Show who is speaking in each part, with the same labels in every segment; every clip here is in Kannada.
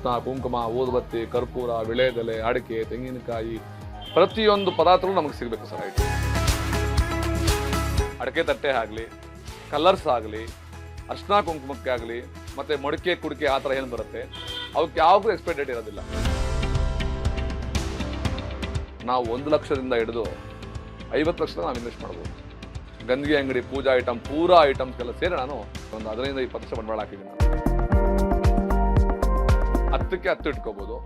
Speaker 1: ಅರಿಶಿನ, ಕುಂಕುಮ, ಊದುಬತ್ತಿ, ಕರ್ಪೂರ, ವಿಳೆದೆಲೆ, ಅಡಿಕೆ, ತೆಂಗಿನಕಾಯಿ, ಪ್ರತಿಯೊಂದು ಪದಾರ್ಥಗಳು ನಮಗೆ ಸಿಗಬೇಕು ಸರ್. ಅಡಿಕೆ ತಟ್ಟೆ ಆಗಲಿ, ಕಲರ್ಸ್ ಆಗಲಿ, ಅರಿಶಿನ ಕುಂಕುಮಕ್ಕೆ ಆಗಲಿ, ಮತ್ತೆ ಮಡಿಕೆ ಕುಡಿಕೆ ಆ ಥರ ಏನು ಬರುತ್ತೆ ಅವಕ್ಕೆ ಯಾವಾಗೂ ಎಕ್ಸ್ಪೈರಿ ಡೇಟ್ ಇರೋದಿಲ್ಲ. ನಾವು 1 ಲಕ್ಷದಿಂದ ಹಿಡಿದು 50 ಲಕ್ಷ ನಾವು ಇನ್ವೆಸ್ಟ್ ಮಾಡ್ಬೋದು. ಗಂಜಿಗೆ ಅಂಗಡಿ, ಪೂಜಾ ಐಟಮ್, ಪೂರಾ ಐಟಮ್ಸ್ ಎಲ್ಲ ಸೇರಿ ನಾನು ಒಂದು 15-20 ಬಂಡವಾಳ ಹಾಕಿದ್ದೀನಿ. ನಾನು 10ಕ್ಕೆ 10 ಇಟ್ಕೋಬಹುದು,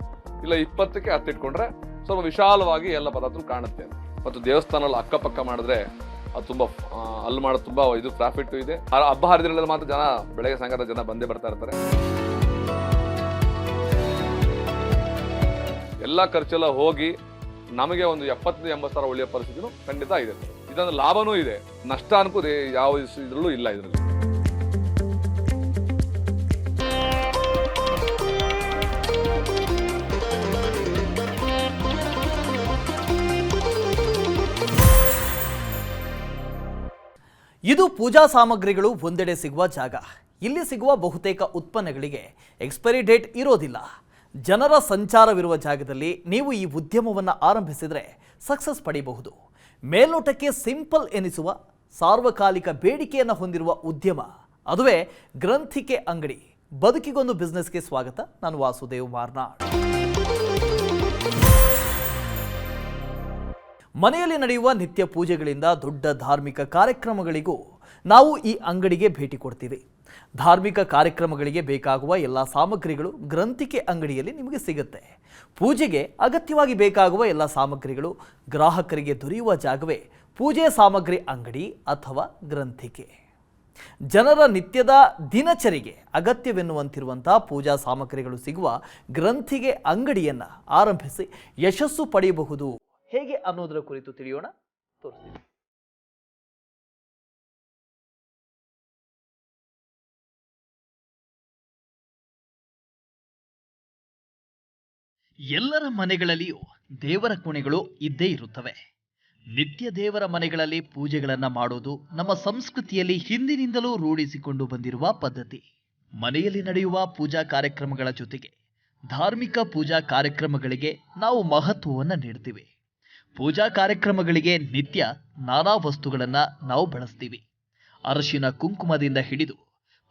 Speaker 1: ಇಲ್ಲ 20ಕ್ಕೆ 10 ಇಟ್ಕೊಂಡ್ರೆ ಸ್ವಲ್ಪ ವಿಶಾಲವಾಗಿ ಎಲ್ಲ ಪದಾರ್ಥ ಕಾಣುತ್ತೆ. ಮತ್ತು ದೇವಸ್ಥಾನದಲ್ಲಿ ಅಕ್ಕಪಕ್ಕ ಮಾಡಿದ್ರೆ ಅದು ತುಂಬ ಅಲ್ಲಿ ಮಾಡೋದು ತುಂಬ ಇದು ಪ್ರಾಫಿಟ್ ಇದೆ. ಹಬ್ಬ ಹರಿದಿನಗಳಲ್ಲಿ ಮಾತ್ರ ಜನ ಬೆಳಗ್ಗೆ ಸಾಯಂಕಾಲ ಜನ ಬಂದೇ ಬರ್ತಾ ಇರ್ತಾರೆ. ಎಲ್ಲ ಖರ್ಚೆಲ್ಲ ಹೋಗಿ ನಮಗೆ ಒಂದು 70-80 ಸಾವಿರ ಉಳಿಯೋ ಪರಿಸ್ಥಿತಿನೂ ಖಂಡಿತ ಇದೆ. ಇದೊಂದು ಲಾಭನೂ ಇದೆ, ನಷ್ಟ ಅನ್ಕೂ ಯಾವ ಇದ್ರಲ್ಲೂ ಇಲ್ಲ. ಇದರಲ್ಲಿ
Speaker 2: ಇದು ಪೂಜಾ ಸಾಮಗ್ರಿಗಳು ಒಂದೆಡೆ ಸಿಗುವ ಜಾಗ. ಇಲ್ಲಿ ಸಿಗುವ ಬಹುತೇಕ ಉತ್ಪನ್ನಗಳಿಗೆ ಎಕ್ಸ್ಪೈರಿ ಡೇಟ್ ಇರೋದಿಲ್ಲ. ಜನರ ಸಂಚಾರವಿರುವ ಜಾಗದಲ್ಲಿ ನೀವು ಈ ಉದ್ಯಮವನ್ನು ಆರಂಭಿಸಿದರೆ ಸಕ್ಸಸ್ ಪಡೆಯಬಹುದು. ಮೇಲ್ನೋಟಕ್ಕೆ ಸಿಂಪಲ್ ಎನಿಸುವ ಸಾರ್ವಕಾಲಿಕ ಬೇಡಿಕೆಯನ್ನು ಹೊಂದಿರುವ ಉದ್ಯಮ, ಅದುವೇ ಗ್ರಂಥಿಕೆ ಅಂಗಡಿ. ಬದುಕಿಗೊಂದು ಬಿಸ್ನೆಸ್ಗೆ ಸ್ವಾಗತ. ನಾನು ವಾಸುದೇವ್ ಮಾರ್ನಾಡ್. ಮನೆಯಲ್ಲಿ ನಡೆಯುವ ನಿತ್ಯ ಪೂಜೆಗಳಿಂದ ದೊಡ್ಡ ಧಾರ್ಮಿಕ ಕಾರ್ಯಕ್ರಮಗಳಿಗೂ ನಾವು ಈ ಅಂಗಡಿಗೆ ಭೇಟಿ ಕೊಡ್ತೀವಿ. ಧಾರ್ಮಿಕ ಕಾರ್ಯಕ್ರಮಗಳಿಗೆ ಬೇಕಾಗುವ ಎಲ್ಲ ಸಾಮಗ್ರಿಗಳು ಗ್ರಂಥಿಕೆ ಅಂಗಡಿಯಲ್ಲಿ ನಿಮಗೆ ಸಿಗುತ್ತೆ. ಪೂಜೆಗೆ ಅಗತ್ಯವಾಗಿ ಬೇಕಾಗುವ ಎಲ್ಲ ಸಾಮಗ್ರಿಗಳು ಗ್ರಾಹಕರಿಗೆ ದೊರೆಯುವ ಜಾಗವೇ ಪೂಜೆ ಸಾಮಗ್ರಿ ಅಂಗಡಿ ಅಥವಾ ಗ್ರಂಥಿಕೆ. ಜನರ ನಿತ್ಯದ ದಿನಚರಿಗೆ ಅಗತ್ಯವೆನ್ನುವಂತಿರುವಂಥ ಪೂಜಾ ಸಾಮಗ್ರಿಗಳು ಸಿಗುವ ಗ್ರಂಥಿಗೆ ಅಂಗಡಿಯನ್ನು ಆರಂಭಿಸಿ ಯಶಸ್ಸು ಪಡೆಯಬಹುದು. ಹೇಗೆ ಅನ್ನೋದರ ಕುರಿತು ತಿಳಿಯೋಣ, ತೋರಿಸ್ತೀನಿ. ಎಲ್ಲರ ಮನೆಗಳಲ್ಲಿಯೂ ದೇವರ ಕೋಣೆಗಳು ಇದ್ದೇ ಇರುತ್ತವೆ. ನಿತ್ಯ ದೇವರ ಮನೆಗಳಲ್ಲಿ ಪೂಜೆಗಳನ್ನ ಮಾಡೋದು ನಮ್ಮ ಸಂಸ್ಕೃತಿಯಲ್ಲಿ ಹಿಂದಿನಿಂದಲೂ ರೂಢಿಸಿಕೊಂಡು ಬಂದಿರುವ ಪದ್ಧತಿ. ಮನೆಯಲ್ಲಿ ನಡೆಯುವ ಪೂಜಾ ಕಾರ್ಯಕ್ರಮಗಳ ಜೊತೆಗೆ ಧಾರ್ಮಿಕ ಪೂಜಾ ಕಾರ್ಯಕ್ರಮಗಳಿಗೆ ನಾವು ಮಹತ್ವವನ್ನು ನೀಡ್ತೀವಿ. ಪೂಜಾ ಕಾರ್ಯಕ್ರಮಗಳಿಗೆ ನಿತ್ಯ ನಾನಾ ವಸ್ತುಗಳನ್ನು ನಾವು ಬಳಸ್ತೀವಿ. ಅರಿಶಿನ ಕುಂಕುಮದಿಂದ ಹಿಡಿದು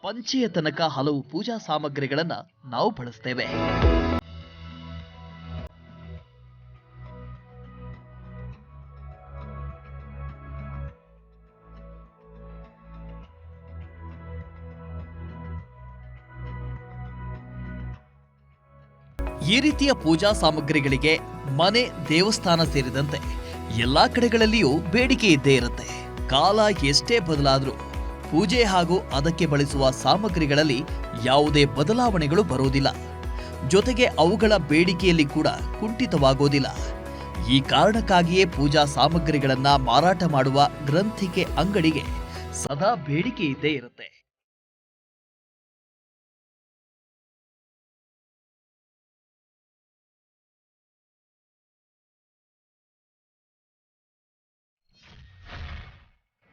Speaker 2: ಪಂಚೆಯ ತನಕ ಹಲವು ಪೂಜಾ ಸಾಮಗ್ರಿಗಳನ್ನು ನಾವು ಬಳಸ್ತೇವೆ. ಈ ರೀತಿಯ ಪೂಜಾ ಸಾಮಗ್ರಿಗಳಿಗೆ ಮನೆ, ದೇವಸ್ಥಾನ ಸೇರಿದಂತೆ ಎಲ್ಲಾ ಕಡೆಗಳಲ್ಲಿಯೂ ಬೇಡಿಕೆ ಇದ್ದೇ ಇರುತ್ತೆ. ಕಾಲ ಎಷ್ಟೇ ಬದಲಾದರೂ ಪೂಜೆ ಹಾಗೂ ಅದಕ್ಕೆ ಬಳಸುವ ಸಾಮಗ್ರಿಗಳಲ್ಲಿ ಯಾವುದೇ ಬದಲಾವಣೆಗಳು ಬರೋದಿಲ್ಲ. ಜೊತೆಗೆ ಅವುಗಳ ಬೇಡಿಕೆಯಲ್ಲಿ ಕೂಡ ಕುಂಠಿತವಾಗೋದಿಲ್ಲ. ಈ ಕಾರಣಕ್ಕಾಗಿಯೇ ಪೂಜಾ ಸಾಮಗ್ರಿಗಳನ್ನ ಮಾರಾಟ ಮಾಡುವ ಗ್ರಂಥಿಕೆ ಅಂಗಡಿಗೆ ಸದಾ ಬೇಡಿಕೆ ಇದ್ದೇ ಇರುತ್ತೆ.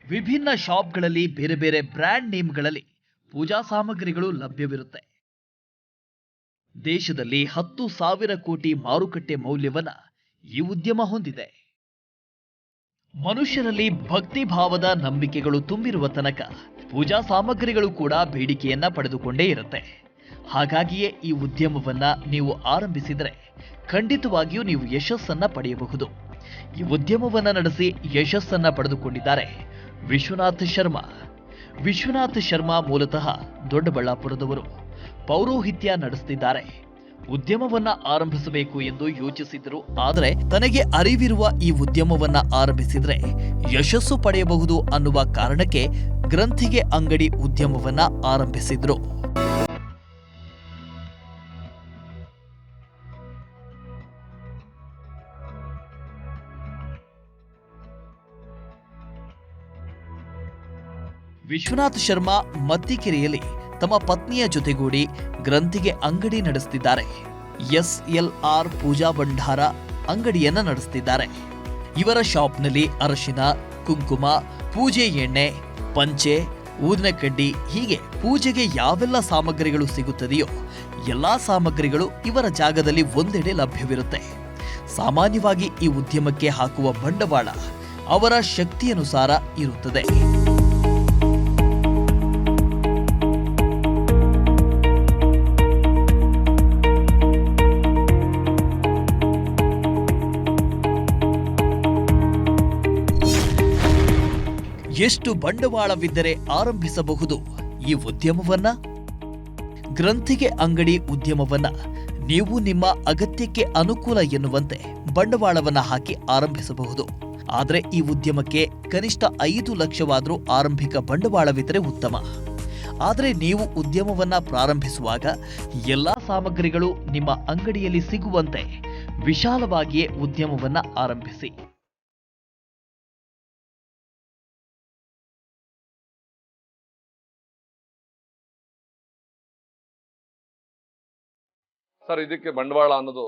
Speaker 2: ವಿಭಿನ್ನ ಶಾಪ್ಗಳಲ್ಲಿ ಬೇರೆ ಬೇರೆ ಬ್ರ್ಯಾಂಡ್ ನೇಮ್ಗಳಲ್ಲಿ ಪೂಜಾ ಸಾಮಗ್ರಿಗಳು ಲಭ್ಯವಿರುತ್ತೆ. ದೇಶದಲ್ಲಿ 10,000 ಕೋಟಿ ಮಾರುಕಟ್ಟೆ ಮೌಲ್ಯವನ್ನ ಈ ಉದ್ಯಮ ಹೊಂದಿದೆ. ಮನುಷ್ಯರಲ್ಲಿ ಭಕ್ತಿ ಭಾವದ ನಂಬಿಕೆಗಳು ತುಂಬಿರುವ ತನಕ ಪೂಜಾ ಸಾಮಗ್ರಿಗಳು ಕೂಡ ಬೇಡಿಕೆಯನ್ನ ಪಡೆದುಕೊಂಡೇ ಇರುತ್ತೆ. ಹಾಗಾಗಿಯೇ ಈ ಉದ್ಯಮವನ್ನ ನೀವು ಆರಂಭಿಸಿದರೆ ಖಂಡಿತವಾಗಿಯೂ ನೀವು ಯಶಸ್ಸನ್ನ ಪಡೆಯಬಹುದು. ಈ ಉದ್ಯಮವನ್ನ ನಡೆಸಿ ಯಶಸ್ಸನ್ನ ಪಡೆದುಕೊಂಡಿದ್ದಾರೆ ವಿಶ್ವನಾಥ್ ಶರ್ಮಾ. ವಿಶ್ವನಾಥ್ ಶರ್ಮಾ ಮೂಲತಃ ದೊಡ್ಡಬಳ್ಳಾಪುರದವರು. ಪೌರೋಹಿತ್ಯ ನಡೆಸುತ್ತಿದ್ದಾರೆ. ಉದ್ಯಮವನ್ನ ಆರಂಭಿಸಬೇಕು ಎಂದು ಯೋಚಿಸಿದರು. ಆದರೆ ತನಗೆ ಅರಿವಿರುವ ಈ ಉದ್ಯಮವನ್ನ ಆರಂಭಿಸಿದ್ರೆ ಯಶಸ್ಸು ಪಡೆಯಬಹುದು ಅನ್ನುವ ಕಾರಣಕ್ಕೆ ಗ್ರಂಥಿಗೆ ಅಂಗಡಿ ಉದ್ಯಮವನ್ನ ಆರಂಭಿಸಿದ್ರು. ವಿಶ್ವನಾಥ್ ಶರ್ಮಾ ಮತ್ತಿಕೆರೆಯಲ್ಲಿ ತಮ್ಮ ಪತ್ನಿಯ ಜೊತೆಗೂಡಿ ಗ್ರಂಥಿಗೆ ಅಂಗಡಿ ನಡೆಸುತ್ತಿದ್ದಾರೆ. SLR ಪೂಜಾ ಭಂಡಾರ ಅಂಗಡಿಯನ್ನ ನಡೆಸುತ್ತಿದ್ದಾರೆ. ಇವರ ಶಾಪ್ನಲ್ಲಿ ಅರಿಶಿನ, ಕುಂಕುಮ, ಪೂಜೆ ಎಣ್ಣೆ, ಪಂಚೆ, ಊದಿನ ಕಡ್ಡಿ ಹೀಗೆ ಪೂಜೆಗೆ ಯಾವೆಲ್ಲ ಸಾಮಗ್ರಿಗಳು ಸಿಗುತ್ತದೆಯೋ ಎಲ್ಲಾ ಸಾಮಗ್ರಿಗಳು ಇವರ ಜಾಗದಲ್ಲಿ ಒಂದೆಡೆ ಲಭ್ಯವಿರುತ್ತೆ. ಸಾಮಾನ್ಯವಾಗಿ ಈ ಉದ್ಯಮಕ್ಕೆ ಹಾಕುವ ಬಂಡವಾಳ ಅವರ ಶಕ್ತಿಯನುಸಾರ ಇರುತ್ತದೆ. ಎಷ್ಟು ಬಂಡವಾಳವಿದ್ದರೆ ಆರಂಭಿಸಬಹುದು ಈ ಉದ್ಯಮವನ್ನ? ಗ್ರಂಥಿಗೆ ಅಂಗಡಿ ಉದ್ಯಮವನ್ನ ನೀವು ನಿಮ್ಮ ಅಗತ್ಯಕ್ಕೆ ಅನುಕೂಲ ಎನ್ನುವಂತೆ ಬಂಡವಾಳವನ್ನ ಹಾಕಿ ಆರಂಭಿಸಬಹುದು. ಆದರೆ ಈ ಉದ್ಯಮಕ್ಕೆ ಕನಿಷ್ಠ 5 ಲಕ್ಷವಾದರೂ ಆರಂಭಿಕ ಬಂಡವಾಳವಿದ್ದರೆ ಉತ್ತಮ. ಆದರೆ ನೀವು ಉದ್ಯಮವನ್ನ ಪ್ರಾರಂಭಿಸುವಾಗ ಎಲ್ಲಾ ಸಾಮಗ್ರಿಗಳು ನಿಮ್ಮ ಅಂಗಡಿಯಲ್ಲಿ ಸಿಗುವಂತೆ ವಿಶಾಲವಾಗಿಯೇ ಉದ್ಯಮವನ್ನ ಆರಂಭಿಸಿ.
Speaker 1: ಸರ್, ಇದಕ್ಕೆ ಬಂಡವಾಳ ಅನ್ನೋದು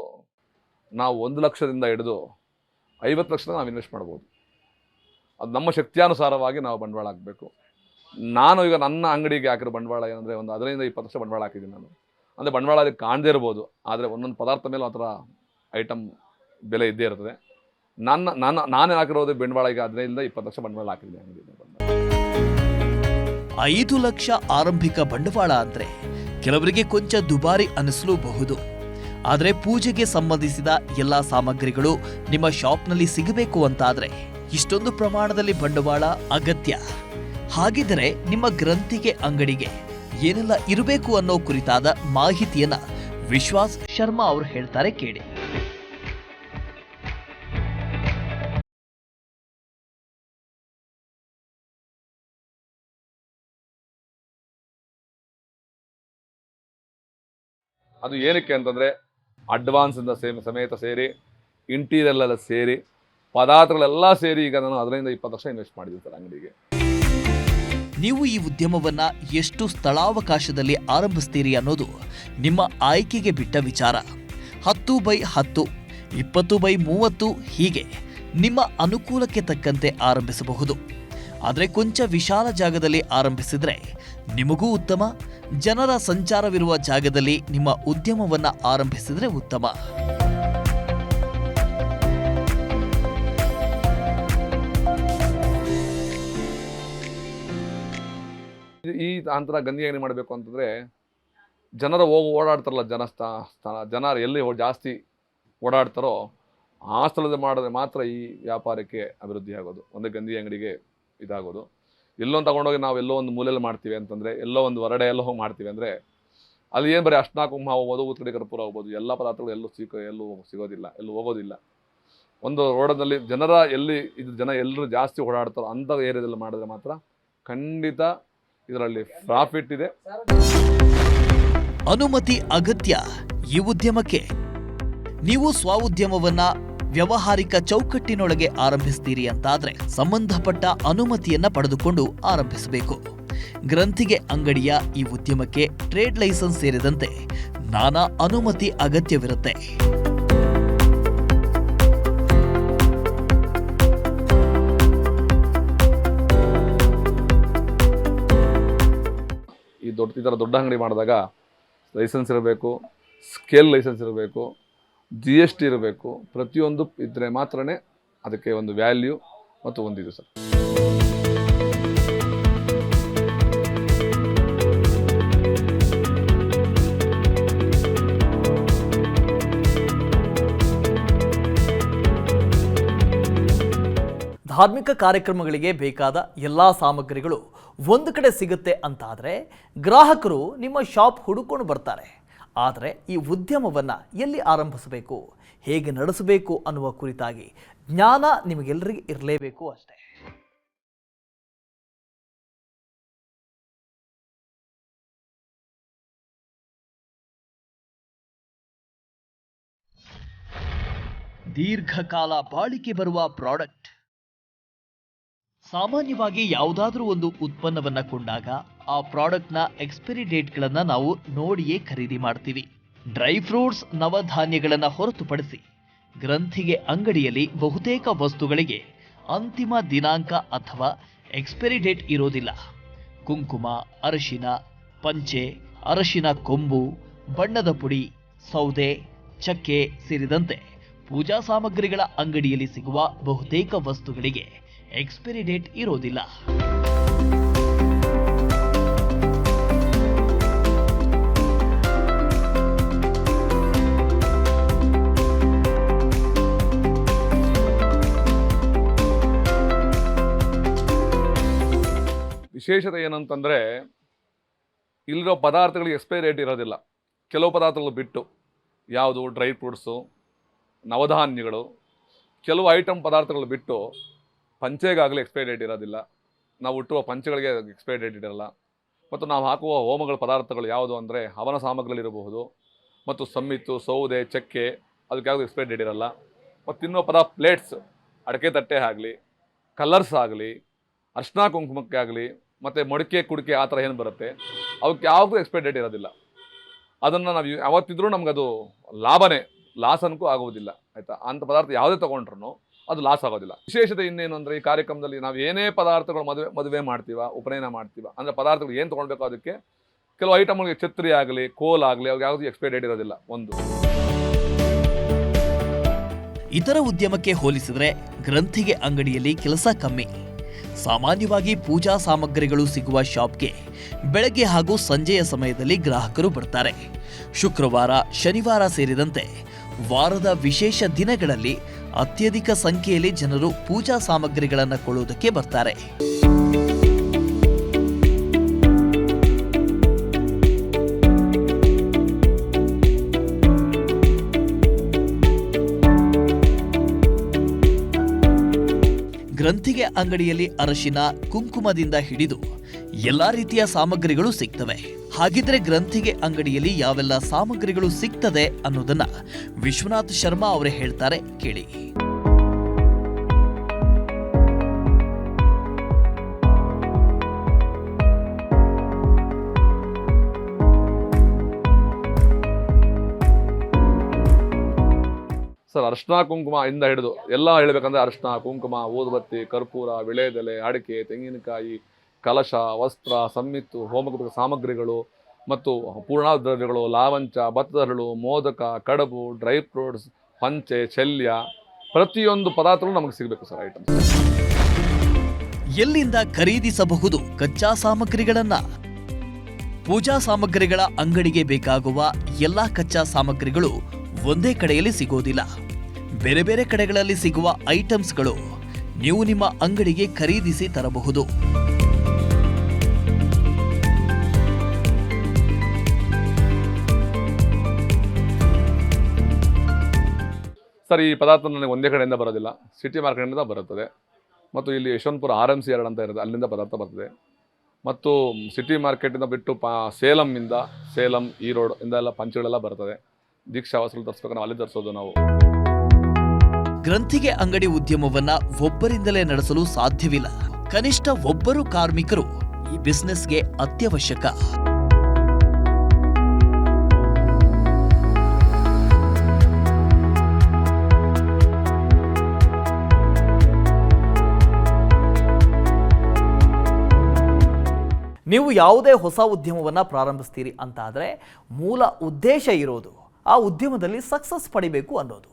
Speaker 1: ನಾವು 1 ಲಕ್ಷದಿಂದ ಹಿಡಿದು 50 ಲಕ್ಷದ ನಾವು ಇನ್ವೆಸ್ಟ್ ಮಾಡ್ಬೋದು. ಅದು ನಮ್ಮ ಶಕ್ತಿಯಾನುಸಾರವಾಗಿ ನಾವು ಬಂಡವಾಳ ಹಾಕಬೇಕು. ನಾನು ಈಗ ನನ್ನ ಅಂಗಡಿಗೆ ಹಾಕಿರೋ ಬಂಡವಾಳ ಏನಂದರೆ ಒಂದು 15-20 ಲಕ್ಷ ಬಂಡವಾಳ ಹಾಕಿದ್ದೀನಿ ನಾನು. ಅಂದರೆ ಬಂಡವಾಳ ಅದಕ್ಕೆ ಕಾಣದೇ ಇರ್ಬೋದು, ಆದರೆ ಒಂದೊಂದು ಪದಾರ್ಥ ಮೇಲೆ ಆ ಥರ ಐಟಮ್ ಬೆಲೆ ಇದ್ದೇ ಇರ್ತದೆ. ನಾನೇ ಹಾಕಿರೋದು ಬಂಡವಾಳ ಈಗ 15-20 ಲಕ್ಷ ಬಂಡವಾಳ ಹಾಕಿದ್ದೀನಿ ಅಂಗಡಿಗೆ.
Speaker 2: 5 ಲಕ್ಷ ಆರಂಭಿಕ ಬಂಡವಾಳ ಅಂದರೆ ಕೆಲವರಿಗೆ ಕೊಂಚ ದುಬಾರಿ ಅನಿಸಲೂಬಹುದು. ಆದರೆ ಪೂಜೆಗೆ ಸಂಬಂಧಿಸಿದ ಎಲ್ಲಾ ಸಾಮಗ್ರಿಗಳು ನಿಮ್ಮ ಶಾಪ್ನಲ್ಲಿ ಸಿಗಬೇಕು ಅಂತಾದ್ರೆ ಇಷ್ಟೊಂದು ಪ್ರಮಾಣದಲ್ಲಿ ಬಂಡವಾಳ ಅಗತ್ಯ. ಹಾಗಿದ್ದರೆ ನಿಮ್ಮ ಗ್ರಂಥಿಗೆ ಅಂಗಡಿಗೆ ಏನೆಲ್ಲ ಇರಬೇಕು ಅನ್ನೋ ಕುರಿತಾದ ಮಾಹಿತಿಯನ್ನ ವಿಶ್ವಾಸ್ ಶರ್ಮಾ ಅವರು ಹೇಳ್ತಾರೆ, ಕೇಳಿ.
Speaker 1: ಅದು ಏನಕ್ಕೆ ಅಂತಂದರೆ ಅಡ್ವಾನ್ಸಿಂದ ಸಮೇತ ಸೇರಿ, ಇಂಟೀರಿಯರ್ ಎಲ್ಲ ಸೇರಿ, ಪದಾರ್ಥಗಳೆಲ್ಲ ಸೇರಿ ಈಗ ನಾನು 15-20 ಲಕ್ಷ ಇನ್ವೆಸ್ಟ್ ಮಾಡಿದ್ದೀನಿ ಸರ್ ಅಂಗಡಿಗೆ.
Speaker 2: ನೀವು ಈ ಉದ್ಯಮವನ್ನ ಎಷ್ಟು ಸ್ಥಳಾವಕಾಶದಲ್ಲಿ ಆರಂಭಿಸ್ತೀರಿ ಅನ್ನೋದು ನಿಮ್ಮ ಆಯ್ಕೆಗೆ ಬಿಟ್ಟ ವಿಚಾರ. 10x10, 20x30 ಹೀಗೆ ನಿಮ್ಮ ಅನುಕೂಲಕ್ಕೆ ತಕ್ಕಂತೆ ಆರಂಭಿಸಬಹುದು. ಆದರೆ ಕೊಂಚ ವಿಶಾಲ ಜಾಗದಲ್ಲಿ ಆರಂಭಿಸಿದ್ರೆ ನಿಮಗೂ ಉತ್ತಮ. ಜನರ ಸಂಚಾರವಿರುವ ಜಾಗದಲ್ಲಿ ನಿಮ್ಮ ಉದ್ಯಮವನ್ನ ಆರಂಭಿಸಿದ್ರೆ ಉತ್ತಮ.
Speaker 1: ಈ ಅಂತರ ಗಂಧಿ ಅಂಗಡಿ ಮಾಡಬೇಕು ಅಂತಂದರೆ ಓಡಾಡ್ತಾರಲ್ಲ, ಜನರು ಎಲ್ಲಿ ಜಾಸ್ತಿ ಓಡಾಡ್ತಾರೋ ಆ ಸ್ಥಳದಲ್ಲಿ ಮಾಡಿದ್ರೆ ಮಾತ್ರ ಈ ವ್ಯಾಪಾರಕ್ಕೆ ಅಭಿವೃದ್ಧಿ ಆಗೋದು, ಒಂದು ಗಂಧಿ ಅಂಗಡಿಗೆ ಇದಾಗೋದು. ಎಲ್ಲೋ ತಗೊಂಡೋಗಿ ನಾವು ಎಲ್ಲೋ ಒಂದು ಮೂಲೆಯಲ್ಲಿ ಮಾಡ್ತೀವಿ ಅಂತಂದರೆ, ಎಲ್ಲೋ ಒಂದು ಹೊರಡೆ ಎಲ್ಲೋ ಹೋಗಿ ಮಾಡ್ತೀವಿ ಅಂದರೆ ಅಲ್ಲಿ ಏನು ಬರೀ ಅರ್ಶಿನ ಕುಂಕುಮ ಹೋಗ್ಬೋದು, ಊತ್ಕಡಿ ಕರ್ಪೂರ ಹೋಗ್ಬೋದು, ಎಲ್ಲ ಪದಾರ್ಥಗಳು ಎಲ್ಲೂ ಸಿಗೋದಿಲ್ಲ, ಎಲ್ಲೂ ಹೋಗೋದಿಲ್ಲ. ಒಂದು ರೋಡಲ್ಲಿ ಜನ ಎಲ್ಲರೂ ಜಾಸ್ತಿ ಓಡಾಡ್ತಾರೋ ಅಂಥ ಏರಿಯಾದಲ್ಲಿ ಮಾಡಿದ್ರೆ ಮಾತ್ರ ಖಂಡಿತ ಇದರಲ್ಲಿ ಪ್ರಾಫಿಟ್ ಇದೆ.
Speaker 2: ಅನುಮತಿ ಅಗತ್ಯ ಈ ಉದ್ಯಮಕ್ಕೆ. ನೀವು ಸ್ವಉದ್ಯಮವನ್ನ ವ್ಯವಹಾರಿಕ ಚೌಕಟ್ಟಿನೊಳಗೆ ಆರಂಭಿಸ್ತೀರಿ ಅಂತಾದ್ರೆ ಸಂಬಂಧಪಟ್ಟ ಅನುಮತಿಯನ್ನ ಪಡೆದುಕೊಂಡು ಆರಂಭಿಸಬೇಕು. ಗ್ರಂಥಿಗೆ ಅಂಗಡಿಯ ಈ ಉದ್ಯಮಕ್ಕೆ ಟ್ರೇಡ್ ಲೈಸೆನ್ಸ್ ಸೇರಿದಂತೆ ನಾನಾ ಅನುಮತಿ ಅಗತ್ಯವಿರುತ್ತೆ.
Speaker 1: ಈ ಥರ ದೊಡ್ಡ ಅಂಗಡಿ ಮಾಡಿದಾಗ ಲೈಸೆನ್ಸ್ ಇರಬೇಕು, ಸ್ಕೇಲ್ ಲೈಸೆನ್ಸ್ ಇರಬೇಕು, GST ಇರಬೇಕು. ಪ್ರತಿಯೊಂದು ಇದ್ದರೆ ಮಾತ್ರನೇ ಅದಕ್ಕೆ ಒಂದು ವ್ಯಾಲ್ಯೂ ಮತ್ತು ಒಂದಿದೆ ಸರ್.
Speaker 2: ಧಾರ್ಮಿಕ ಕಾರ್ಯಕ್ರಮಗಳಿಗೆ ಬೇಕಾದ ಎಲ್ಲ ಸಾಮಗ್ರಿಗಳು ಒಂದು ಕಡೆ ಸಿಗುತ್ತೆ ಅಂತಾದರೆ ಗ್ರಾಹಕರು ನಿಮ್ಮ ಶಾಪ್ ಹುಡುಕೊಂಡು ಬರ್ತಾರೆ. ಆದರೆ ಈ ಉದ್ಯಮವನ್ನು ಎಲ್ಲಿ ಆರಂಭಿಸಬೇಕು, ಹೇಗೆ ನಡೆಸಬೇಕು ಅನ್ನುವ ಕುರಿತಾಗಿ ಜ್ಞಾನ ನಿಮಗೆಲ್ಲರಿಗೂ ಇರಲೇಬೇಕು ಅಷ್ಟೇ. ದೀರ್ಘಕಾಲ ಬಾಳಿಕೆ ಬರುವ ಪ್ರಾಡಕ್ಟ್. ಸಾಮಾನ್ಯವಾಗಿ ಯಾವುದಾದ್ರೂ ಒಂದು ಉತ್ಪನ್ನವನ್ನ ಕೊಂಡಾಗ ಆ ಪ್ರಾಡಕ್ಟ್ನ ಎಕ್ಸ್ಪೈರಿ ಡೇಟ್ಗಳನ್ನು ನಾವು ನೋಡಿಯೇ ಖರೀದಿ ಮಾಡ್ತೀವಿ. ಡ್ರೈ ಫ್ರೂಟ್ಸ್, ನವಧಾನ್ಯಗಳನ್ನು ಹೊರತುಪಡಿಸಿ ಗ್ರಂಥಿಗೆ ಅಂಗಡಿಯಲ್ಲಿ ಬಹುತೇಕ ವಸ್ತುಗಳಿಗೆ ಅಂತಿಮ ದಿನಾಂಕ ಅಥವಾ ಎಕ್ಸ್ಪೈರಿ ಡೇಟ್ ಇರೋದಿಲ್ಲ. ಕುಂಕುಮ, ಅರಿಶಿನ, ಪಂಚೆ, ಅರಿಶಿನ ಕೊಂಬು, ಬಣ್ಣದ ಪುಡಿ, ಸೌದೆ, ಚಕ್ಕೆ ಸೇರಿದಂತೆ ಪೂಜಾ ಸಾಮಗ್ರಿಗಳ ಅಂಗಡಿಯಲ್ಲಿ ಸಿಗುವ ಬಹುತೇಕ ವಸ್ತುಗಳಿಗೆ ಎಕ್ಸ್ಪೈರಿ ಡೇಟ್ ಇರೋದಿಲ್ಲ.
Speaker 1: ವಿಶೇಷತೆ ಏನಂತಂದರೆ ಇಲ್ಲಿರೋ ಪದಾರ್ಥಗಳಿಗೆ ಎಕ್ಸ್ಪೈರಿ ಡೇಟ್ ಇರೋದಿಲ್ಲ. ಕೆಲವು ಪದಾರ್ಥಗಳು ಬಿಟ್ಟು, ಯಾವುದು ಡ್ರೈ ಫ್ರೂಟ್ಸು, ನವಧಾನ್ಯಗಳು, ಕೆಲವು ಐಟಮ್ ಪದಾರ್ಥಗಳು ಬಿಟ್ಟು ಪಂಚೆಗಾಗಲಿ ಎಕ್ಸ್ಪೈರಿ ಡೇಟ್ ಇರೋದಿಲ್ಲ. ನಾವು ಹುಟ್ಟುವ ಪಂಚೆಗಳಿಗೆ ಎಕ್ಸ್ಪೈರಿ ಡೇಟ್ ಇರೋಲ್ಲ. ಮತ್ತು ನಾವು ಹಾಕುವ ಹೋಮಗಳ ಪದಾರ್ಥಗಳು ಯಾವುದು ಅಂದರೆ ಹವನ ಸಾಮಗ್ರಿಗಳಿರಬಹುದು, ಮತ್ತು ಸಮ್ಮಿತ್ತು, ಸೌದೆ, ಚಕ್ಕೆ, ಅದಕ್ಕೆ ಯಾವುದು ಎಕ್ಸ್ಪೈರಿ ಡೇಟ್ ಇರೋಲ್ಲ. ಮತ್ತು ತಿನ್ನುವ ಪ್ಲೇಟ್ಸ್, ಅಡಿಕೆ ತಟ್ಟೆ ಆಗಲಿ, ಕಲರ್ಸ್ ಆಗಲಿ, ಅರ್ಶಿನ ಕುಂಕುಮಕ್ಕೆ ಆಗಲಿ, ಮತ್ತು ಮಡಿಕೆ ಕುಡಿಕೆ ಆ ಥರ ಏನು ಬರುತ್ತೆ ಅವಕ್ಕೆ ಯಾವುದೂ ಎಕ್ಸ್ಪೈರಿ ಡೇಟ್ ಇರೋದಿಲ್ಲ. ಅದನ್ನು ನಾವು ಯಾವತ್ತಿದ್ರೂ ನಮಗದು ಲಾಭನೇ, ಲಾಸ್ ಅನ್ಕೂ ಆಗೋದಿಲ್ಲ. ಆಯಿತಾ? ಅಂಥ ಪದಾರ್ಥ ಯಾವುದೇ ತೊಗೊಂಡ್ರೂ ಅದು ಲಾಸ್ ಆಗೋದಿಲ್ಲ. ವಿಶೇಷತೆ ಇನ್ನೇನು ಅಂದರೆ ಈ ಕಾರ್ಯಕ್ರಮದಲ್ಲಿ ನಾವು ಏನೇ ಪದಾರ್ಥಗಳು ಮದುವೆ ಮಾಡ್ತೀವ, ಉಪನಯನ ಮಾಡ್ತೀವ ಅಂದರೆ ಪದಾರ್ಥಗಳು ಏನು ತೊಗೊಳ್ಬೇಕು ಅದಕ್ಕೆ ಕೆಲವು ಐಟಮ್ಗಳಿಗೆ ಛತ್ರಿ ಆಗಲಿ, ಕೋಲ್ ಆಗಲಿ, ಅವ್ರಿಗೆ ಯಾವುದೂ ಎಕ್ಸ್ಪೈರಿ ಡೇಟ್ ಇರೋದಿಲ್ಲ. ಒಂದು
Speaker 2: ಇತರ ಉದ್ಯಮಕ್ಕೆ ಹೋಲಿಸಿದರೆ ಗ್ರಂಥಿಗೆ ಅಂಗಡಿಯಲ್ಲಿ ಕೆಲಸ ಕಮ್ಮಿ. ಸಾಮಾನ್ಯವಾಗಿ ಪೂಜಾ ಸಾಮಗ್ರಿಗಳು ಸಿಗುವ ಶಾಪ್ಗೆ ಬೆಳಗ್ಗೆ ಹಾಗೂ ಸಂಜೆಯ ಸಮಯದಲ್ಲಿ ಗ್ರಾಹಕರು ಬರ್ತಾರೆ. ಶುಕ್ರವಾರ, ಶನಿವಾರ ಸೇರಿದಂತೆ ವಾರದ ವಿಶೇಷ ದಿನಗಳಲ್ಲಿ ಅತ್ಯಧಿಕ ಸಂಖ್ಯೆಯಲ್ಲಿ ಜನರು ಪೂಜಾ ಸಾಮಗ್ರಿಗಳನ್ನು ಕೊಳ್ಳುವುದಕ್ಕೆ ಬರ್ತಾರೆ. ಗ್ರಂಥಿಗೆ ಅಂಗಡಿಯಲ್ಲಿ ಅರಶಿನ, ಕುಂಕುಮದಿಂದ ಹಿಡಿದು ಎಲ್ಲಾ ರೀತಿಯ ಸಾಮಗ್ರಿಗಳು ಸಿಗ್ತವೆ. ಹಾಗಿದ್ರೆ ಗ್ರಂಥಿಗೆ ಅಂಗಡಿಯಲ್ಲಿ ಯಾವೆಲ್ಲ ಸಾಮಗ್ರಿಗಳು ಸಿಗ್ತದೆ ಅನ್ನೋದನ್ನ ವಿಶ್ವನಾಥ್ ಶರ್ಮಾ ಅವರೇ ಹೇಳ್ತಾರೆ, ಕೇಳಿ.
Speaker 1: ಸರ್, ಅರಿಶಿನ ಕುಂಕುಮ ಇಂದ ಹಿಡಿದು ಎಲ್ಲ ಹೇಳಬೇಕಂದ್ರೆ ಅರಿಶಿನ, ಕುಂಕುಮ, ಊದುಬತ್ತಿ, ಕರ್ಪೂರ, ವಿಳೆದೆಲೆ, ಅಡಿಕೆ, ತೆಂಗಿನಕಾಯಿ, ಕಲಶ, ವಸ್ತ್ರ, ಸಮ್ಮಿತ್ತು, ಹೋಮಕ ಸಾಮಗ್ರಿಗಳು ಮತ್ತು ಪೂರ್ಣ ದ್ರವ್ಯಗಳು, ಲಾವಂಚ, ಭತ್ತದ ಹರಳು, ಮೋದಕ, ಕಡಬು, ಡ್ರೈ ಫ್ರೂಟ್ಸ್, ಪಂಚೆ, ಶಲ್ಯ, ಪ್ರತಿಯೊಂದು ಪದಾರ್ಥಗಳು ನಮಗೆ ಸಿಗಬೇಕು ಸರ್. ಐಟಮ್
Speaker 2: ಎಲ್ಲಿಂದ ಖರೀದಿಸಬಹುದು ಕಚ್ಚಾ ಸಾಮಗ್ರಿಗಳನ್ನ? ಪೂಜಾ ಸಾಮಗ್ರಿಗಳ ಅಂಗಡಿಗೆ ಬೇಕಾಗುವ ಎಲ್ಲಾ ಕಚ್ಚಾ ಸಾಮಗ್ರಿಗಳು ಒಂದೇ ಕಡೆಯಲ್ಲಿ ಸಿಗೋದಿಲ್ಲ. ಬೇರೆ ಬೇರೆ ಕಡೆಗಳಲ್ಲಿ ಸಿಗುವ ಐಟಮ್ಸ್ಗಳು ನೀವು ನಿಮ್ಮ ಅಂಗಡಿಗೆ ಖರೀದಿಸಿ ತರಬಹುದು.
Speaker 1: ಸರ್, ಈ ಪದಾರ್ಥ ನನಗೆ ಒಂದೇ ಕಡೆಯಿಂದ ಬರೋದಿಲ್ಲ, ಸಿಟಿ ಮಾರ್ಕೆಟಿಂದ ಬರುತ್ತದೆ. ಮತ್ತು ಇಲ್ಲಿ ಯಶವಂತಪುರ RMC 2 ಅಂತ ಇರುತ್ತೆ, ಅಲ್ಲಿಂದ ಪದಾರ್ಥ ಬರ್ತದೆ. ಮತ್ತು ಸಿಟಿ ಮಾರ್ಕೆಟಿಂದ ಬಿಟ್ಟು ಸೇಲಂ, ಈರೋಡ್ ಇಂದ ಎಲ್ಲ ಪಂಚಗಳೆಲ್ಲ ಬರ್ತದೆ. ದೀಕ್ಷಾ ವಸೂಲು ತರಿಸ್ಬೇಕು, ನಾವು ಅಲ್ಲಿ ತರಿಸೋದು ನಾವು.
Speaker 2: ಗ್ರಂಥಿಗೆ ಅಂಗಡಿ ಉದ್ಯಮವನ್ನ ಒಬ್ಬರಿಂದಲೇ ನಡೆಸಲು ಸಾಧ್ಯವಿಲ್ಲ. ಕನಿಷ್ಠ ಒಬ್ಬರು ಕಾರ್ಮಿಕರು ಈ ಬಿಸ್ನೆಸ್ಗೆ ಅತ್ಯವಶ್ಯಕ. ನೀವು ಯಾವುದೇ ಹೊಸ ಉದ್ಯಮವನ್ನು ಪ್ರಾರಂಭಿಸ್ತೀರಿ ಅಂತ ಆದರೆ ಮೂಲ ಉದ್ದೇಶ ಇರೋದು ಆ ಉದ್ಯಮದಲ್ಲಿ ಸಕ್ಸಸ್ ಪಡಿಬೇಕು ಅನ್ನೋದು.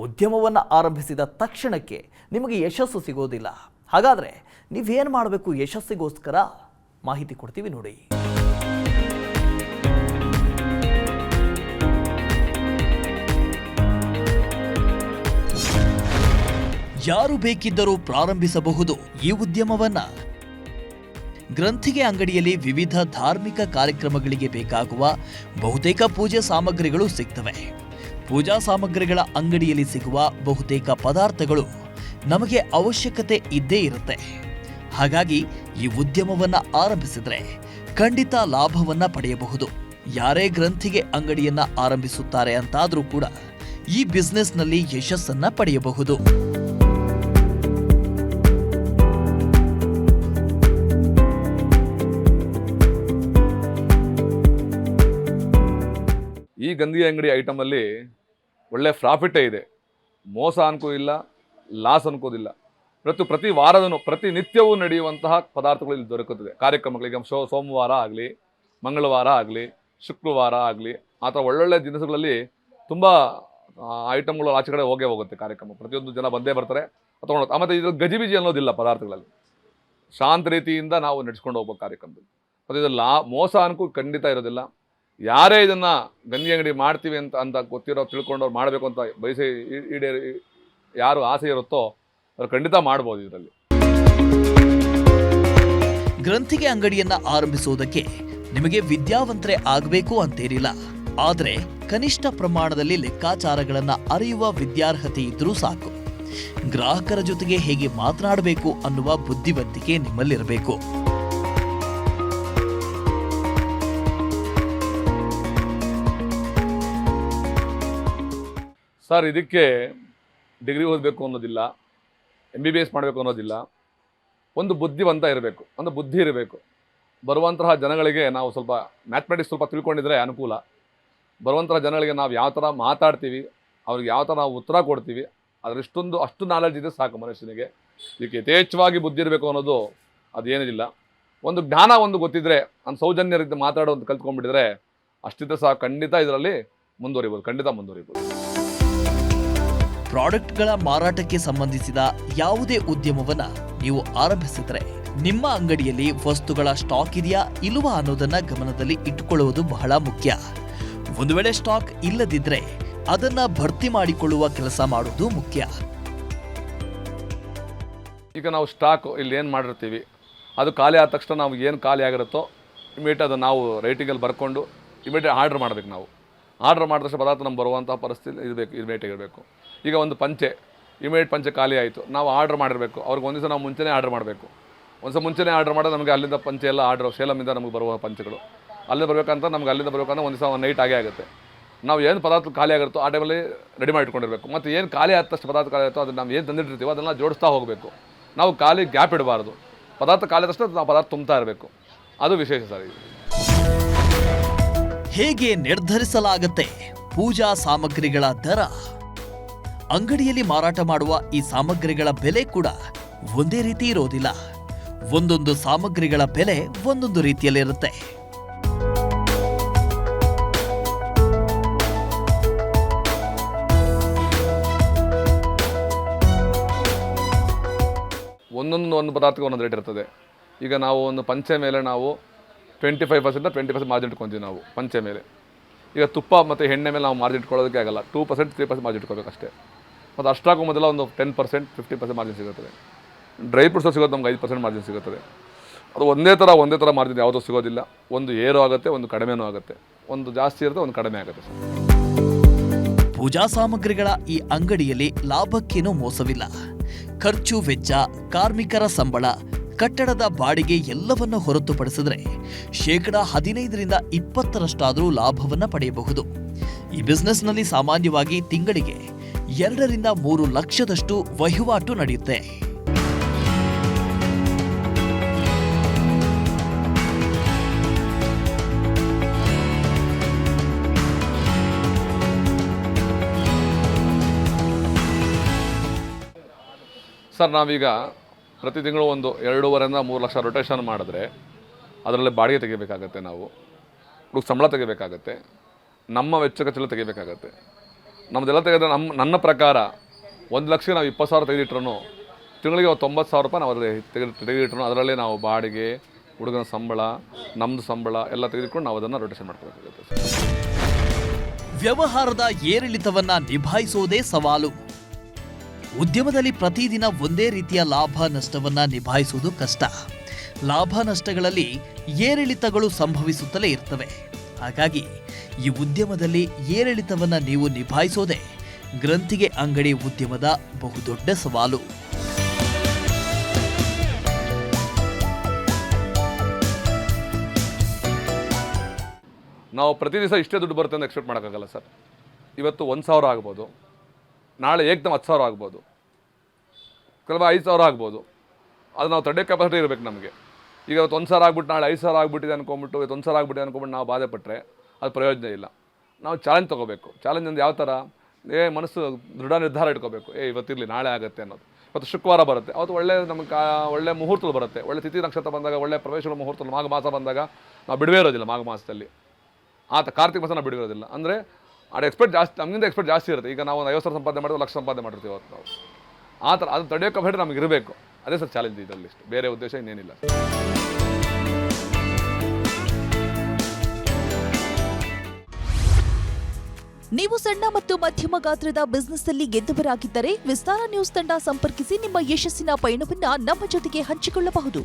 Speaker 2: ಉದ್ಯಮವನ್ನು ಆರಂಭಿಸಿದ ತಕ್ಷಣಕ್ಕೆ ನಿಮಗೆ ಯಶಸ್ಸು ಸಿಗೋದಿಲ್ಲ. ಹಾಗಾದರೆ ನೀವೇನು ಮಾಡಬೇಕು ಯಶಸ್ಸಿಗೋಸ್ಕರ? ಮಾಹಿತಿ ಕೊಡ್ತೀವಿ ನೋಡಿ. ಯಾರು ಬೇಕಿದ್ದರೂ ಪ್ರಾರಂಭಿಸಬಹುದು ಈ ಉದ್ಯಮವನ್ನ. ಗ್ರಂಥಿಗೆ ಅಂಗಡಿಯಲ್ಲಿ ವಿವಿಧ ಧಾರ್ಮಿಕ ಕಾರ್ಯಕ್ರಮಗಳಿಗೆ ಬೇಕಾಗುವ ಬಹುತೇಕ ಪೂಜೆ ಸಾಮಗ್ರಿಗಳು ಸಿಗ್ತವೆ. ಪೂಜಾ ಸಾಮಗ್ರಿಗಳ ಅಂಗಡಿಯಲ್ಲಿ ಸಿಗುವ ಬಹುತೇಕ ಪದಾರ್ಥಗಳು ನಮಗೆ ಅವಶ್ಯಕತೆ ಇದ್ದೇ ಇರುತ್ತೆ. ಹಾಗಾಗಿ ಈ ಉದ್ಯಮವನ್ನ ಆರಂಭಿಸಿದ್ರೆ ಖಂಡಿತ ಲಾಭವನ್ನ ಪಡೆಯಬಹುದು. ಯಾರೇ ಗ್ರಂಥಿಗೆ ಅಂಗಡಿಯನ್ನ ಆರಂಭಿಸುತ್ತಾರೆ ಅಂತಾದ್ರೂ ಕೂಡ ಈ ಬಿಸ್ನೆಸ್ನಲ್ಲಿ ಯಶಸ್ಸನ್ನ ಪಡೆಯಬಹುದು.
Speaker 1: ಈ ಗಂಧಿಗೆ ಅಂಗಡಿ ಐಟಮಲ್ಲಿ ಒಳ್ಳೆ ಪ್ರಾಫಿಟೇ ಇದೆ. ಮೋಸ ಅನ್ಕೋ ಇಲ್ಲ, ಲಾಸ್ ಅನ್ಕೋದಿಲ್ಲ. ಪ್ರತಿ ವಾರದೂ ಪ್ರತಿನಿತ್ಯವೂ ನಡೆಯುವಂತಹ ಪದಾರ್ಥಗಳು ಇಲ್ಲಿ ದೊರಕುತ್ತದೆ. ಕಾರ್ಯಕ್ರಮಗಳಿಗೆ ಸೋಮವಾರ ಆಗಲಿ, ಮಂಗಳವಾರ ಆಗಲಿ, ಶುಕ್ರವಾರ ಆಗಲಿ, ಆ ಥರ ಒಳ್ಳೊಳ್ಳೆ ದಿನಸುಗಳಲ್ಲಿ ತುಂಬ ಐಟಮ್ಗಳು ಆಚೆ ಕಡೆ ಹೋಗುತ್ತೆ ಕಾರ್ಯಕ್ರಮ. ಪ್ರತಿಯೊಂದು ಜನ ಬಂದೇ ಬರ್ತಾರೆ ತೊಗೊಂಡು. ಮತ್ತು ಇದ್ರಲ್ಲಿ ಗಜಿಬಿಜಿ ಅನ್ನೋದಿಲ್ಲ ಪದಾರ್ಥಗಳಲ್ಲಿ. ಶಾಂತ ರೀತಿಯಿಂದ ನಾವು ನಡೆಸ್ಕೊಂಡು ಹೋಗ್ಬೇಕು ಕಾರ್ಯಕ್ರಮದಲ್ಲಿ. ಮತ್ತು ಇದರಲ್ಲಿ ಮೋಸ ಅನ್ಕೂ ಖಂಡಿತ ಇರೋದಿಲ್ಲ. ಯಾರೇ ಇದನ್ನು ಗಂಜಿ ಅಂಗಡಿ ಮಾಡ್ತೀವಿ ಅಂತ ಗೊತ್ತಿರೋ ತಿಳ್ಕೊಂಡವ್ರು ಮಾಡಬೇಕು ಅಂತ ಬಯಸಿ ಯಾರು ಆಸೆ ಇರುತ್ತೋ ಅವ್ರು ಖಂಡಿತ ಮಾಡ್ಬೋದು ಇದರಲ್ಲಿ.
Speaker 2: ಗ್ರಂಥಿಗೆ ಅಂಗಡಿಯನ್ನ ಆರಂಭಿಸುವುದಕ್ಕೆ ನಿಮಗೆ ವಿದ್ಯಾವಂತರೇ ಆಗಬೇಕು ಅಂತೇನಿಲ್ಲ. ಆದರೆ ಕನಿಷ್ಠ ಪ್ರಮಾಣದಲ್ಲಿ ಲೆಕ್ಕಾಚಾರಗಳನ್ನ ಅರಿಯುವ ವಿದ್ಯಾರ್ಹತೆ ಇದ್ರೂ ಸಾಕು. ಗ್ರಾಹಕರ ಜೊತೆಗೆ ಹೇಗೆ ಮಾತನಾಡಬೇಕು ಅನ್ನುವ ಬುದ್ಧಿವಂತಿಕೆ ನಿಮ್ಮಲ್ಲಿರಬೇಕು.
Speaker 1: ಸರ್, ಇದಕ್ಕೆ ಡಿಗ್ರಿ ಓದಬೇಕು ಅನ್ನೋದಿಲ್ಲ, MBBS ಮಾಡಬೇಕು ಅನ್ನೋದಿಲ್ಲ. ಒಂದು ಬುದ್ಧಿವಂತ ಇರಬೇಕು, ಒಂದು ಬುದ್ಧಿ ಇರಬೇಕು. ಬರುವಂತಹ ಜನಗಳಿಗೆ ನಾವು ಸ್ವಲ್ಪ ಮ್ಯಾಥಮೆಟಿಕ್ಸ್ ಸ್ವಲ್ಪ ತಿಳ್ಕೊಂಡಿದ್ರೆ ಅನುಕೂಲ. ಬರುವಂತಹ ಜನಗಳಿಗೆ ನಾವು ಯಾವ ಥರ ಮಾತಾಡ್ತೀವಿ, ಅವ್ರಿಗೆ ಯಾವ ಥರ ನಾವು ಉತ್ತರ ಕೊಡ್ತೀವಿ, ಅಷ್ಟು ನಾಲೆಡ್ಜ್ ಇದೆ ಸಾಕು ಮನುಷ್ಯನಿಗೆ. ಇದಕ್ಕೆ ಯಥೇಚ್ಛವಾಗಿ ಬುದ್ಧಿ ಇರಬೇಕು ಅನ್ನೋದು ಅದೇನಿಲ್ಲ. ಒಂದು ಜ್ಞಾನ ಒಂದು ಗೊತ್ತಿದ್ರೆ, ನಾನು ಸೌಜನ್ಯ ರೀತಿ ಮಾತಾಡೋದು ಕಲ್ತ್ಕೊಂಡ್ಬಿಟ್ಟಿದ್ರೆ ಅಷ್ಟಿದ್ರೆ ಸಾಕು. ಖಂಡಿತ ಇದರಲ್ಲಿ ಮುಂದುವರಿಬೋದು, ಖಂಡಿತ ಮುಂದುವರಿಬೋದು.
Speaker 2: ಪ್ರಾಡಕ್ಟ್ಗಳ ಮಾರಾಟಕ್ಕೆ ಸಂಬಂಧಿಸಿದ ಯಾವುದೇ ಉದ್ಯಮವನ್ನ ನೀವು ಆರಂಭಿಸಿದರೆ ನಿಮ್ಮ ಅಂಗಡಿಯಲ್ಲಿ ವಸ್ತುಗಳ ಸ್ಟಾಕ್ ಇದೆಯಾ ಇಲ್ವಾ ಅನ್ನೋದನ್ನ ಗಮನದಲ್ಲಿ ಇಟ್ಟುಕೊಳ್ಳುವುದು ಬಹಳ ಮುಖ್ಯ. ಒಂದು ವೇಳೆ ಸ್ಟಾಕ್ ಇಲ್ಲದಿದ್ರೆ ಅದನ್ನ ಭರ್ತಿ ಮಾಡಿಕೊಳ್ಳುವ ಕೆಲಸ ಮಾಡುವುದು ಮುಖ್ಯ.
Speaker 1: ಈಗ ನಾವು ಸ್ಟಾಕ್ ಇಲ್ಲಿ ಏನು ಮಾಡಿರ್ತೀವಿ, ಅದು ಖಾಲಿ ಆದ ತಕ್ಷಣ ನಾವು ಏನು ಖಾಲಿ ಆಗಿರುತ್ತೋ ಇಮಿಡಿಯೇಟ್ ಅದನ್ನು ನಾವು ರೈಟಿಂಗಲ್ಲಿ ಬರ್ಕೊಂಡು ಇಮಿಡಿಯೇಟ್ ಆರ್ಡ್ರ್ ಮಾಡಬೇಕು. ನಾವು ಆರ್ಡ್ರ್ ಮಾಡಿದ ತಕ್ಷಣ ಪದಾರ್ಥ ನಮ್ಗೆ ಬರುವಂಥ ಪರಿಸ್ಥಿತಿ ಇಮಿಡಿಯೇಟ್ ಇರಬೇಕು. ಈಗ ಒಂದು ಪಂಚೆ ಇಮಿಡಿಯೇಟ್ ಪಂಚೆ ಖಾಲಿ ಆಯಿತು, ನಾವು ಆರ್ಡ್ರ್ ಮಾಡಿರಬೇಕು. ಅವ್ರಿಗೆ ಒಂದು ದಿವಸ ನಾವು ಮುಂಚೆನೇ ಆರ್ಡ್ರ್ ಮಾಡಬೇಕು. ಒಂದು ದಿವಸ ಮುಂಚೆನೇ ಆರ್ಡ್ರ್ ಮಾಡಿದ್ರೆ ನಮಗೆ ಅಲ್ಲಿಂದ ಪಂಚೆ ಎಲ್ಲ ಆರ್ಡ್ರ್ ಸೇಲಮಿಂದ ನಮಗೆ ಬರುವ ಪಂಚೆಗಳು ಅಲ್ಲಿಂದ ಬರಬೇಕಂತ ನಮ್ಗೆ ಅಲ್ಲಿಂದ ಬರಬೇಕಂದ್ರೆ ಒಂದು ದಿವಸ ನೈಟ್ ಆಗೇ ಆಗುತ್ತೆ. ನಾವು ಏನು ಪದಾರ್ಥ ಖಾಲಿ ಆಗಿರುತ್ತೋ ಆ ಟೈಮಲ್ಲಿ ರೆಡಿ ಮಾಡಿ ಇಟ್ಕೊಂಡಿರಬೇಕು. ಮತ್ತು ಏನು ಖಾಲಿ ಆದಷ್ಟು ಪದಾರ್ಥ ಖಾಲಿ ಆಯಿತು ಅದನ್ನು ನಾವು ಏನು ತಂದಿಟ್ಟಿರ್ತೀವೋ ಅದನ್ನು ಜೋಡಿಸ್ತಾ ಹೋಗಬೇಕು. ನಾವು ಖಾಲಿ ಗ್ಯಾಪ್ ಇಡಬಾರ್ದು. ಪದಾರ್ಥ ಖಾಲಿ ಆದಷ್ಟು ನಾವು ಪದಾರ್ಥ ತುಂಬ್ತಾ ಇರಬೇಕು. ಅದು ವಿಶೇಷ ಸರ್. ಇದು
Speaker 2: ಹೇಗೆ ನಿರ್ಧರಿಸಲಾಗುತ್ತೆ ಪೂಜಾ ಸಾಮಗ್ರಿಗಳ ದರ? ಅಂಗಡಿಯಲ್ಲಿ ಮಾರಾಟ ಮಾಡುವ ಈ ಸಾಮಗ್ರಿಗಳ ಬೆಲೆ ಕೂಡ ಒಂದೇ ರೀತಿ ಇರೋದಿಲ್ಲ. ಒಂದೊಂದು ಸಾಮಗ್ರಿಗಳ ಬೆಲೆ ಒಂದೊಂದು ರೀತಿಯಲ್ಲಿರುತ್ತೆ.
Speaker 1: ಒಂದು ಪದಾರ್ಥಕ್ಕೆ ಒಂದೊಂದು ರೇಟ್ ಇರ್ತದೆ. ಈಗ ನಾವು ಒಂದು ಪಂಚೆ ಮೇಲೆ ನಾವು 25% 20% ಮಾರ್ಜಿನ್ ಇಟ್ಕೊತೀವಿ ನಾವು ಪಂಚೆ ಮೇಲೆ. ಈಗ ತುಪ್ಪ ಮತ್ತು ಎಣ್ಣೆ ಮೇಲೆ ನಾವು ಮಾರ್ಜಿನ್ ಇಟ್ಕೊಳ್ಳೋದಕ್ಕೆ ಆಗಲ್ಲ. 2% 3% ಮಾರ್ಜಿನ್ ಇಟ್ಕೋಬೇಕು ಅಷ್ಟೇ. ಮತ್ತು ಅಷ್ಟಾಗೋ ಮೊದಲ ಒಂದು 10% 50% ಮಾರ್ಜಿನ್ ಸಿಗುತ್ತದೆ. ಡ್ರೈ ಫ್ರೂಟ್ಸು ಸಿಗೋದು ನಮ್ಗೆ 5% ಮಾರ್ಜಿನ್ ಸಿಗುತ್ತದೆ. ಅದು ಒಂದೇ ಥರ ಮಾರ್ಜಿನ್ ಯಾವುದೂ ಸಿಗೋದಿಲ್ಲ. ಒಂದು ಏರು ಆಗುತ್ತೆ, ಒಂದು ಕಡಿಮೆನೂ ಆಗುತ್ತೆ. ಒಂದು ಜಾಸ್ತಿ ಇರುತ್ತೆ, ಒಂದು ಕಡಿಮೆ ಆಗುತ್ತೆ.
Speaker 2: ಪೂಜಾ ಸಾಮಗ್ರಿಗಳ ಈ ಅಂಗಡಿಯಲ್ಲಿ ಲಾಭಕ್ಕೇನೂ ಮೋಸವಿಲ್ಲ. ಖರ್ಚು ವೆಚ್ಚ, ಕಾರ್ಮಿಕರ ಸಂಬಳ, ಕಟ್ಟಡದ ಬಾಡಿಗೆ ಎಲ್ಲವನ್ನ ಹೊರತುಪಡಿಸಿದ್ರೆ 15% 20% ಲಾಭವನ್ನ ಪಡೆಯಬಹುದು. ಈ ಬಿಸ್ನೆಸ್ನಲ್ಲಿ ಸಾಮಾನ್ಯವಾಗಿ ತಿಂಗಳಿಗೆ 2 ರಿಂದ 3 ಲಕ್ಷದಷ್ಟು ವಹಿವಾಟು ನಡೆಯುತ್ತೆ.
Speaker 1: ಸರ್, ನಾವೀಗ ಪ್ರತಿ ತಿಂಗಳು ಒಂದು 2.5 ರಿಂದ 3 ಲಕ್ಷ ರೊಟೇಷನ್ ಮಾಡಿದ್ರೆ ಅದರಲ್ಲಿ ಬಾಡಿಗೆ ತೆಗಿಬೇಕಾಗತ್ತೆ, ನಾವು ಸಂಬಳ ತೆಗಿಬೇಕಾಗತ್ತೆ, ನಮ್ಮ ವೆಚ್ಚ ತೆಗಿಬೇಕಾಗತ್ತೆ. ನಮ್ಮದೆಲ್ಲ ತೆಗೆದ್ರೆ ನನ್ನ ಪ್ರಕಾರ 1 ಲಕ್ಷಕ್ಕೆ ನಾವು 20,000 ತೆಗೆದಿಟ್ರು ತಿಂಗಳಿಗೆ 90,000 ರೂಪಾಯಿ ನಾವು ಅದರಲ್ಲಿ ತೆಗೆದಿಟ್ರು ಅದರಲ್ಲೇ ನಾವು ಬಾಡಿಗೆ, ಹುಡುಗನ ಸಂಬಳ, ನಮ್ಮದು ಸಂಬಳ ಎಲ್ಲ ತೆಗೆದುಕೊಂಡು ನಾವು ಅದನ್ನು ರೊಟೇಷನ್ ಮಾಡ್ಕೋಬೇಕಾಗುತ್ತೆ.
Speaker 2: ವ್ಯವಹಾರದ ಏರಿಳಿತವನ್ನ ನಿಭಾಯಿಸೋದೇ ಸವಾಲು. ಉದ್ಯಮದಲ್ಲಿ ಪ್ರತಿದಿನ ಒಂದೇ ರೀತಿಯ ಲಾಭ ನಷ್ಟವನ್ನ ನಿಭಾಯಿಸುವುದು ಕಷ್ಟ. ಲಾಭ ನಷ್ಟಗಳಲ್ಲಿ ಏರಿಳಿತಗಳು ಸಂಭವಿಸುತ್ತಲೇ ಇರ್ತವೆ. ಹಾಗಾಗಿ ಈ ಉದ್ಯಮದಲ್ಲಿ ಏರಿಳಿತವನ್ನ ನೀವು ನಿಭಾಯಿಸೋದೇ ಗ್ರಂಥಿಗೆ ಅಂಗಡಿ ಉದ್ಯಮದ ಬಹುದೊಡ್ಡ ಸವಾಲು.
Speaker 1: ನಾವು ಪ್ರತಿ ದಿವಸ ಇಷ್ಟೇ ದುಡ್ಡು ಬರುತ್ತೆ ಅಂತ ಎಕ್ಸ್ಪೆಕ್ಟ್ ಮಾಡೋಕ್ಕಾಗಲ್ಲ ಸರ್. ಇವತ್ತು 1,000 ಆಗ್ಬೋದು, ನಾಳೆ ಏಕ್ದಮ್ 10,000 ಆಗ್ಬೋದು, ಕೆಲವು 5,000 ಆಗ್ಬೋದು. ಅದು ನಾವು ತಡೆ ಕೆಪಾಸಿಟಿ ಇರಬೇಕು ನಮಗೆ. ಈಗ ಇವತ್ತು 1,000 ಆಗ್ಬಿಟ್ಟು ನಾಳೆ 5,000 ಆಗ್ಬಿಟ್ಟಿದೆ ಅನ್ಕೊಂಬಿಟ್ಟು ಇವತ್ತು 1,000 ಆಗ್ಬಿಟ್ಟಿದೆ ಅನ್ಕೊಂಬಿಟ್ಟು ನಾವು ಬಾಧೆ ಪಟ್ಟರೆ ಅದು ಪ್ರಯೋಜನ ಇಲ್ಲ. ನಾವು ಚಾಲೆಂಜ್ ತೊಗೋಬೇಕು. ಚಾಲೆಂಜ್ ಅಂದ್ರೆ ಯಾವ ಥರ, ಮನಸ್ಸು ದೃಢ ನಿರ್ಧಾರ ಇಟ್ಕೋಬೇಕು. ಇವತ್ತಿರಲಿ ನಾಳೆ ಆಗುತ್ತೆ ಅನ್ನೋದು. ಇವತ್ತು ಶುಕ್ರವಾರ ಬರುತ್ತೆ, ಅವತ್ತು ಒಳ್ಳೆ ನಮಗೆ ಒಳ್ಳೆ ಮುಹೂರ್ತಗಳು ಬರುತ್ತೆ, ಒಳ್ಳೆ ತಿಥಿ ನಕ್ಷತ್ರ ಬಂದಾಗ, ಒಳ್ಳೆ ಪ್ರವೇಶಗಳ ಮುಹೂರ್ತ ಮಾಘ ಮಾಸ ಬಂದಾಗ ನಾವು ಬಿಡುವೇ ಇರೋದಿಲ್ಲ. ಮಾಘ ಮಾಸದಲ್ಲಿ ಕಾರ್ತಿಕ ಮಾಸ ನಾವು ಬಿಡುವೇ ಇರೋದಿಲ್ಲ. ಅಂದರೆ ಅದು ಎಕ್ಸ್ಪೆಕ್ಟ್ ಜಾಸ್ತಿ, ನಮಗಿಂತ ಎಕ್ಸ್ಪೆಕ್ಟ್ ಜಾಸ್ತಿ ಇರುತ್ತೆ. ಈಗ ನಾವು 50,000 ಸಂಪಾದನೆ ಮಾಡಿದ್ರೆ 1,00,000 ಸಂಪಾದನೆ ಮಾಡಿರ್ತೀವಿ ಅವತ್ತು ನಾವು. ಆ ಥರ ಅದು ತಡೆಯೋ ಕೆಪಾಸಿಟಿ ನಮಗೆ ಇರಬೇಕು. ಅದೇ ಸರ್ ಚಾಲೆಂಜ್ ಇದರಲ್ಲಿ, ಬೇರೆ ಉದ್ದೇಶ ಇನ್ನೇನಿಲ್ಲ.
Speaker 3: ನೀವು ಸಣ್ಣ ಮತ್ತು ಮಧ್ಯಮ ಗಾತ್ರದ ಬಿಸ್ನೆಸ್ ಅಲ್ಲಿ ಗೆದ್ದವರಾಗಿದ್ದರೆ ವಿಸ್ತಾರ ನ್ಯೂಸ್ ತಂಡ ಸಂಪರ್ಕಿಸಿ ನಿಮ್ಮ ಯಶಸ್ಸಿನ ಪಯಣವನ್ನ ನಮ್ಮ ಜೊತೆಗೆ ಹಂಚಿಕೊಳ್ಳಬಹುದು.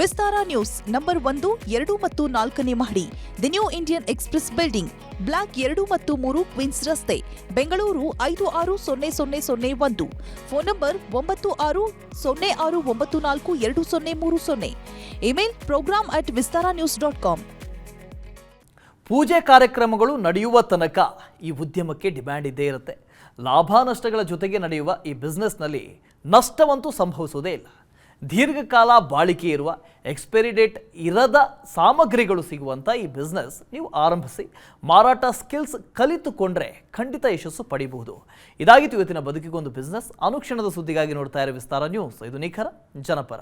Speaker 3: ವಿಸ್ತಾರ ನ್ಯೂಸ್ ನಂಬರ್ 1, 2 ಮತ್ತು 4ನೇ ಮಹಡಿ, the New Indian Express building, block 2 ಮತ್ತು 3, ಕ್ವೀನ್ಸ್ ರಸ್ತೆ, Bengaluru 560001. Phone number 9606942030. Email program@vistaranews.com.
Speaker 2: ಪೂಜೆ ಕಾರ್ಯಕ್ರಮಗಳು ನಡೆಯುವ ತನಕ ಈ ಉದ್ಯಮಕ್ಕೆ ಡಿಮ್ಯಾಂಡ್ ಇದ್ದೇ ಇರುತ್ತೆ. ಲಾಭ ನಷ್ಟಗಳ ಜೊತೆಗೆ ನಡೆಯುವ ಈ ಬಿಸ್ನೆಸ್ನಲ್ಲಿ ನಷ್ಟವಂತೂ ಸಂಭವಿಸುವುದೇ ಇಲ್ಲ. ದೀರ್ಘಕಾಲ ಬಾಳಿಕೆ ಇರುವ, ಎಕ್ಸ್ಪೈರಿ ಡೇಟ್ ಇರದ ಸಾಮಗ್ರಿಗಳು ಸಿಗುವಂಥ ಈ ಬಿಸ್ನೆಸ್ ನೀವು ಆರಂಭಿಸಿ ಮಾರಾಟ ಸ್ಕಿಲ್ಸ್ ಕಲಿತುಕೊಂಡ್ರೆ ಖಂಡಿತ ಯಶಸ್ಸು ಪಡೆಯಬಹುದು. ಇದಾಗಿತ್ತು ಇವತ್ತಿನ ಬದುಕಿಗೊಂದು ಬಿಸ್ನೆಸ್. ಅನುಕ್ಷಣದ ಸುದ್ದಿಗಾಗಿ ನೋಡ್ತಾ ಇರೋ ವಿಸ್ತಾರ ನ್ಯೂಸ್. ಇದು ನಿಖರ ಜನಪರ.